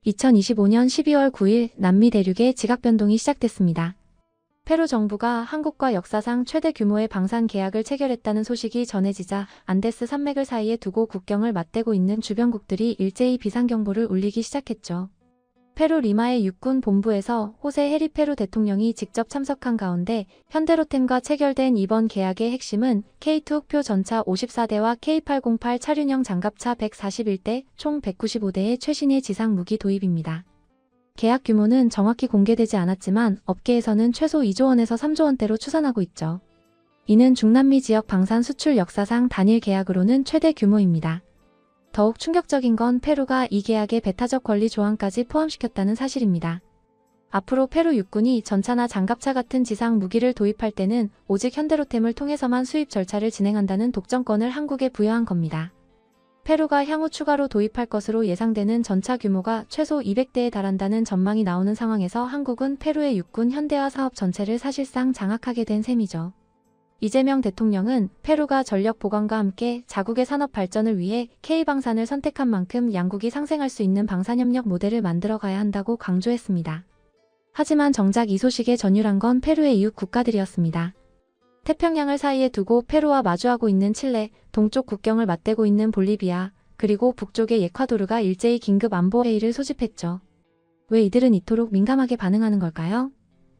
2025년 12월 9일 남미 대륙의 지각 변동이 시작됐습니다. 페루 정부가 한국과 역사상 최대 규모의 방산 계약을 체결했다는 소식이 전해지자 안데스 산맥을 사이에 두고 국경을 맞대고 있는 주변국들이 일제히 비상경보를 울리기 시작했죠. 페루 리마의 육군 본부에서 호세 헤리 페루 대통령이 직접 참석한 가운데 현대로템과 체결된 이번 계약의 핵심은 K2 흑표 전차 54대와 K808 차륜형 장갑차 141대, 총 195대의 최신의 지상 무기 도입입니다. 계약 규모는 정확히 공개되지 않았지만 업계에서는 최소 2조 원에서 3조 원대로 추산하고 있죠. 이는 중남미 지역 방산 수출 역사상 단일 계약으로는 최대 규모입니다. 더욱 충격적인 건 페루가 이 계약에 배타적 권리 조항까지 포함시켰다는 사실입니다. 앞으로 페루 육군이 전차나 장갑차 같은 지상 무기를 도입할 때는 오직 현대로템을 통해서만 수입 절차를 진행한다는 독점권을 한국에 부여한 겁니다. 페루가 향후 추가로 도입할 것으로 예상되는 전차 규모가 최소 200대에 달한다는 전망이 나오는 상황에서 한국은 페루의 육군 현대화 사업 전체를 사실상 장악하게 된 셈이죠. 이재명 대통령은 페루가 전력 보강과 함께 자국의 산업 발전을 위해 K방산을 선택한 만큼 양국이 상생할 수 있는 방산협력 모델을 만들어가야 한다고 강조했습니다. 하지만 정작 이 소식에 전율한 건 페루의 이웃 국가들이었습니다. 태평양을 사이에 두고 페루와 마주하고 있는 칠레, 동쪽 국경을 맞대고 있는 볼리비아, 그리고 북쪽의 에콰도르가 일제히 긴급 안보회의를 소집했죠. 왜 이들은 이토록 민감하게 반응하는 걸까요?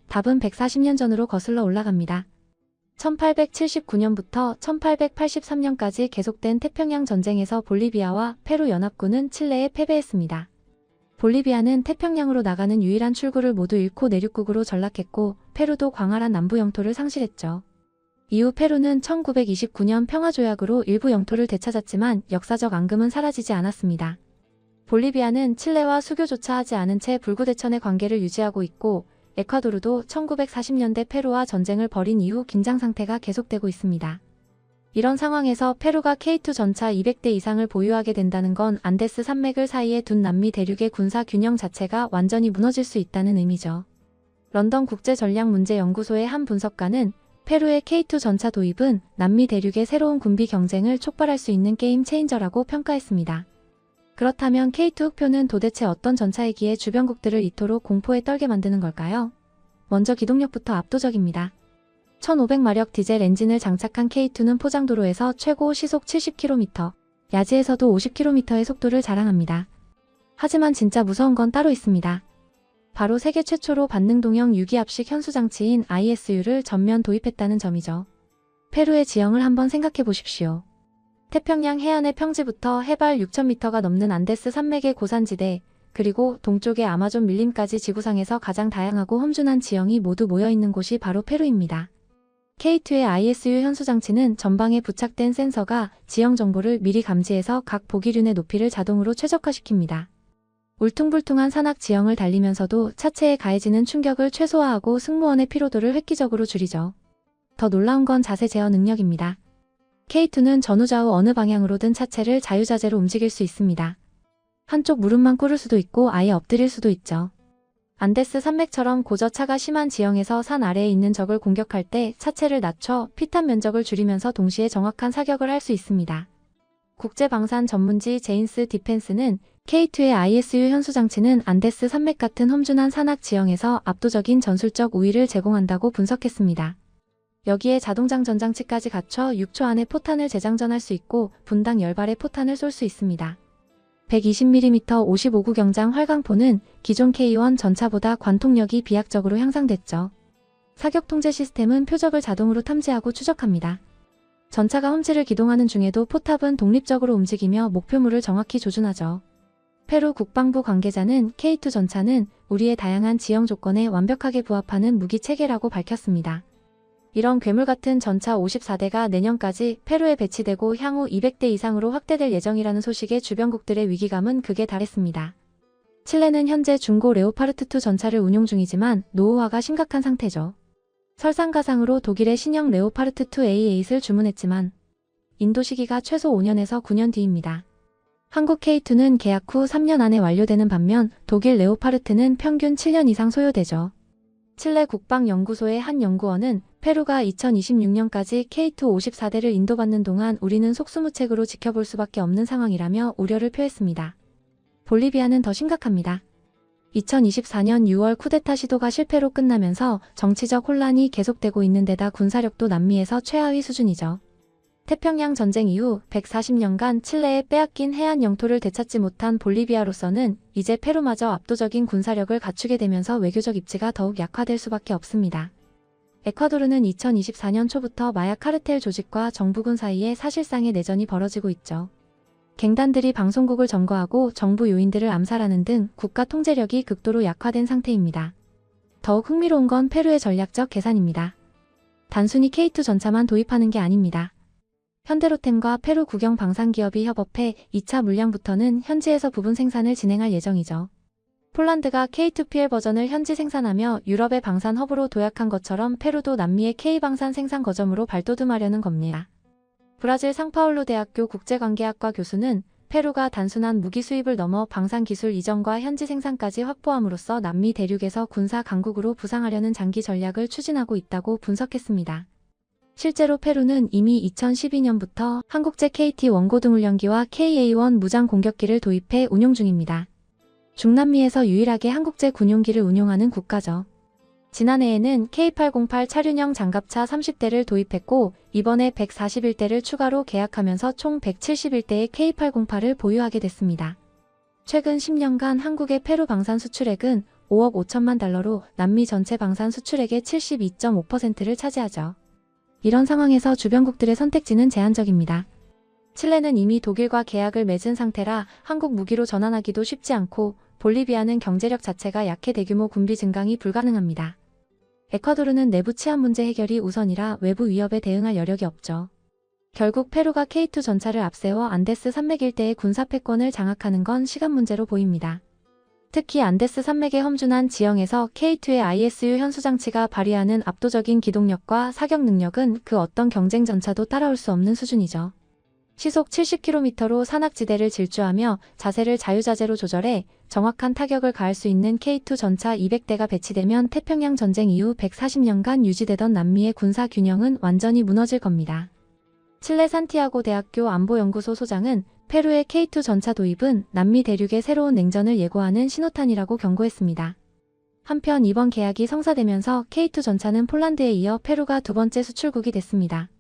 답은 140년 전으로 거슬러 올라갑니다. 1879년부터 1883년까지 계속된 태평양 전쟁에서 볼리비아와 페루 연합군은 칠레에 패배했습니다. 볼리비아는 태평양으로 나가는 유일한 출구를 모두 잃고 내륙국으로 전락했고 페루도 광활한 남부 영토를 상실했죠. 이후 페루는 1929년 평화조약으로 일부 영토를 되찾았지만 역사적 앙금은 사라지지 않았습니다. 볼리비아는 칠레와 수교조차 하지 않은 채 불구대천의 관계를 유지하고 있고 에콰도르도 1940년대 페루와 전쟁을 벌인 이후 긴장 상태가 계속되고 있습니다. 이런 상황에서 페루가 K2 전차 200대 이상을 보유하게 된다는 건 안데스 산맥을 사이에 둔 남미 대륙의 군사 균형 자체가 완전히 무너질 수 있다는 의미죠. 런던 국제전략문제연구소의 한 분석가는 페루의 K2 전차 도입은 남미 대륙의 새로운 군비 경쟁을 촉발할 수 있는 게임 체인저라고 평가했습니다. 그렇다면 K2 흑표는 도대체 어떤 전차이기에 주변국들을 이토록 공포에 떨게 만드는 걸까요? 먼저 기동력부터 압도적입니다. 1500마력 디젤 엔진을 장착한 K2는 포장도로에서 최고 시속 70km, 야지에서도 50km의 속도를 자랑합니다. 하지만 진짜 무서운 건 따로 있습니다. 바로 세계 최초로 반능동형 유기압식 현수장치인 ISU를 전면 도입했다는 점이죠. 페루의 지형을 한번 생각해 보십시오. 태평양 해안의 평지부터 해발 6000m가 넘는 안데스 산맥의 고산지대, 그리고 동쪽의 아마존 밀림까지 지구상에서 가장 다양하고 험준한 지형이 모두 모여있는 곳이 바로 페루입니다. K2의 ISU 현수장치는 전방에 부착된 센서가 지형 정보를 미리 감지해서 각 보기륜의 높이를 자동으로 최적화시킵니다. 울퉁불퉁한 산악 지형을 달리면서도 차체에 가해지는 충격을 최소화하고 승무원의 피로도를 획기적으로 줄이죠. 더 놀라운 건 자세 제어 능력입니다. K2는 전후좌우 어느 방향으로든 차체를 자유자재로 움직일 수 있습니다. 한쪽 무릎만 꿇을 수도 있고 아예 엎드릴 수도 있죠. 안데스 산맥처럼 고저차가 심한 지형에서 산 아래에 있는 적을 공격할 때 차체를 낮춰 피탄 면적을 줄이면서 동시에 정확한 사격을 할 수 있습니다. 국제방산 전문지 제인스 디펜스는 K2의 ISU 현수장치는 안데스 산맥 같은 험준한 산악 지형에서 압도적인 전술적 우위를 제공한다고 분석했습니다. 여기에 자동장전 장치까지 갖춰 6초 안에 포탄을 재장전할 수 있고 분당 10발의 포탄을 쏠 수 있습니다. 120mm 55구 경장 활강포는 기존 K1 전차보다 관통력이 비약적으로 향상됐죠. 사격 통제 시스템은 표적을 자동으로 탐지하고 추적합니다. 전차가 험지를 기동하는 중에도 포탑은 독립적으로 움직이며 목표물을 정확히 조준하죠. 페루 국방부 관계자는 K2 전차는 우리의 다양한 지형 조건에 완벽하게 부합하는 무기 체계라고 밝혔습니다. 이런 괴물같은 전차 54대가 내년까지 페루에 배치되고 향후 200대 이상으로 확대될 예정이라는 소식에 주변국들의 위기감은 극에 달했습니다. 칠레는 현재 중고 레오파르트2 전차를 운용 중이지만 노후화가 심각한 상태죠. 설상가상으로 독일의 신형 레오파르트2 A8을 주문했지만 인도 시기가 최소 5년에서 9년 뒤입니다. 한국 K2는 계약 후 3년 안에 완료되는 반면 독일 레오파르트는 평균 7년 이상 소요되죠. 칠레 국방연구소의 한 연구원은 페루가 2026년까지 K2 54대를 인도받는 동안 우리는 속수무책으로 지켜볼 수밖에 없는 상황이라며 우려를 표했습니다. 볼리비아는 더 심각합니다. 2024년 6월 쿠데타 시도가 실패로 끝나면서 정치적 혼란이 계속되고 있는 데다 군사력도 남미에서 최하위 수준이죠. 태평양 전쟁 이후 140년간 칠레에 빼앗긴 해안 영토를 되찾지 못한 볼리비아로서는 이제 페루마저 압도적인 군사력을 갖추게 되면서 외교적 입지가 더욱 약화될 수밖에 없습니다. 에콰도르는 2024년 초부터 마약 카르텔 조직과 정부군 사이에 사실상의 내전이 벌어지고 있죠. 갱단들이 방송국을 점거하고 정부 요인들을 암살하는 등 국가 통제력이 극도로 약화된 상태입니다. 더욱 흥미로운 건 페루의 전략적 계산입니다. 단순히 K2 전차만 도입하는 게 아닙니다. 현대로템과 페루 국영 방산기업이 협업해 2차 물량부터는 현지에서 부분 생산을 진행할 예정이죠. 폴란드가 K2PL 버전을 현지 생산하며 유럽의 방산 허브로 도약한 것처럼 페루도 남미의 K방산 생산 거점으로 발돋움하려는 겁니다. 브라질 상파울루 대학교 국제관계학과 교수는 페루가 단순한 무기 수입을 넘어 방산기술 이전과 현지 생산까지 확보함으로써 남미 대륙에서 군사 강국으로 부상하려는 장기 전략을 추진하고 있다고 분석했습니다. 실제로 페루는 이미 2012년부터 한국제 KT 원고등 훈련기와 KA-1 무장 공격기를 도입해 운용 중입니다. 중남미에서 유일하게 한국제 군용기를 운용하는 국가죠. 지난해에는 K808 차륜형 장갑차 30대를 도입했고 이번에 141대를 추가로 계약하면서 총 171대의 K808을 보유하게 됐습니다. 최근 10년간 한국의 페루 방산 수출액은 5억 5천만 달러로 남미 전체 방산 수출액의 72.5%를 차지하죠. 이런 상황에서 주변국들의 선택지는 제한적입니다. 칠레는 이미 독일과 계약을 맺은 상태라 한국 무기로 전환하기도 쉽지 않고 볼리비아는 경제력 자체가 약해 대규모 군비 증강이 불가능합니다. 에콰도르는 내부 치안 문제 해결이 우선이라 외부 위협에 대응할 여력이 없죠. 결국 페루가 K2 전차를 앞세워 안데스 산맥 일대의 군사 패권을 장악하는 건 시간 문제로 보입니다. 특히 안데스 산맥의 험준한 지형에서 K2의 ISU 현수장치가 발휘하는 압도적인 기동력과 사격 능력은 그 어떤 경쟁 전차도 따라올 수 없는 수준이죠. 시속 70km로 산악지대를 질주하며 자세를 자유자재로 조절해 정확한 타격을 가할 수 있는 K2 전차 200대가 배치되면 태평양 전쟁 이후 140년간 유지되던 남미의 군사 균형은 완전히 무너질 겁니다. 칠레 산티아고 대학교 안보연구소 소장은 페루의 K2 전차 도입은 남미 대륙의 새로운 냉전을 예고하는 신호탄이라고 경고했습니다. 한편 이번 계약이 성사되면서 K2 전차는 폴란드에 이어 페루가 두 번째 수출국이 됐습니다.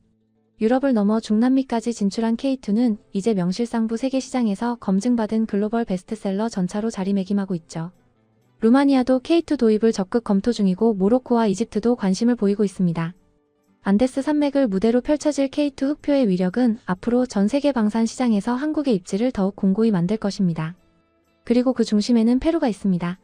유럽을 넘어 중남미까지 진출한 K2는 이제 명실상부 세계 시장에서 검증받은 글로벌 베스트셀러 전차로 자리매김하고 있죠. 루마니아도 K2 도입을 적극 검토 중이고 모로코와 이집트도 관심을 보이고 있습니다. 안데스 산맥을 무대로 펼쳐질 K2 흑표의 위력은 앞으로 전 세계 방산 시장에서 한국의 입지를 더욱 공고히 만들 것입니다. 그리고 그 중심에는 페루가 있습니다.